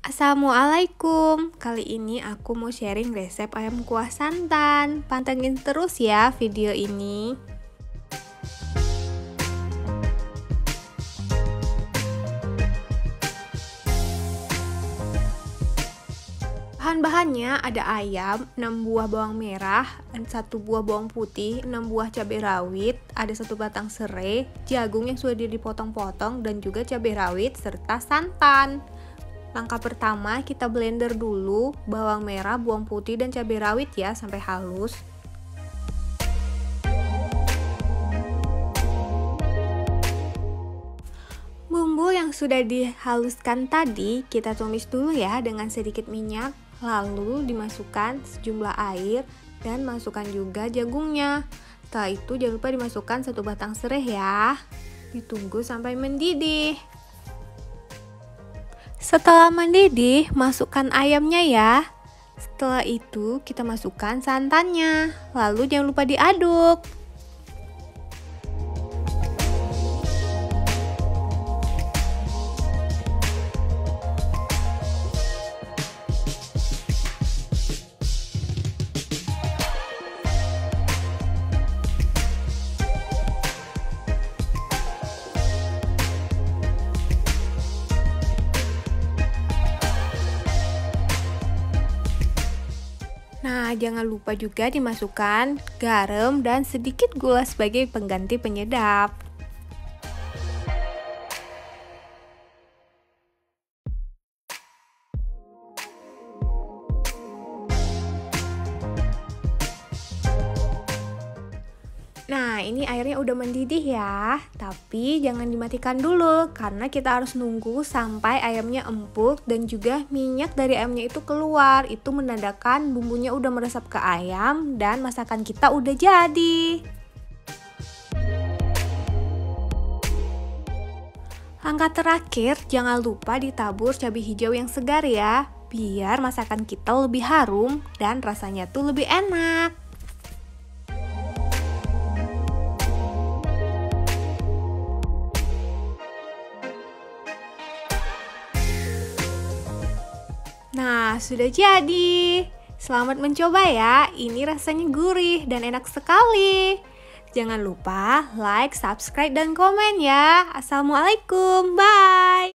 Assalamualaikum. Kali ini aku mau sharing resep ayam kuah santan. Pantengin terus ya video ini. Bahan-bahannya ada ayam, 6 buah bawang merah, 1 buah bawang putih, 6 buah cabai rawit, ada 1 batang serai, jagung yang sudah dipotong-potong dan juga cabai rawit serta santan. Langkah pertama, kita blender dulu bawang merah, bawang putih, dan cabai rawit ya sampai halus. Bumbu yang sudah dihaluskan tadi kita tumis dulu ya dengan sedikit minyak, lalu dimasukkan sejumlah air dan masukkan juga jagungnya. Setelah itu jangan lupa dimasukkan 1 batang serai ya. Ditunggu sampai mendidih. Setelah mendidih, masukkan ayamnya ya. Setelah itu kita masukkan santannya. Lalu jangan lupa diaduk. Nah, jangan lupa juga dimasukkan garam dan sedikit gula sebagai pengganti penyedap. Nah, ini airnya udah mendidih ya, tapi jangan dimatikan dulu karena kita harus nunggu sampai ayamnya empuk dan juga minyak dari ayamnya itu keluar. Itu menandakan bumbunya udah meresap ke ayam dan masakan kita udah jadi. Langkah terakhir, jangan lupa ditabur cabai hijau yang segar ya, biar masakan kita lebih harum dan rasanya tuh lebih enak. Nah, sudah jadi. Selamat mencoba ya. Ini rasanya gurih dan enak sekali. Jangan lupa like, subscribe, dan komen ya. Assalamualaikum. Bye.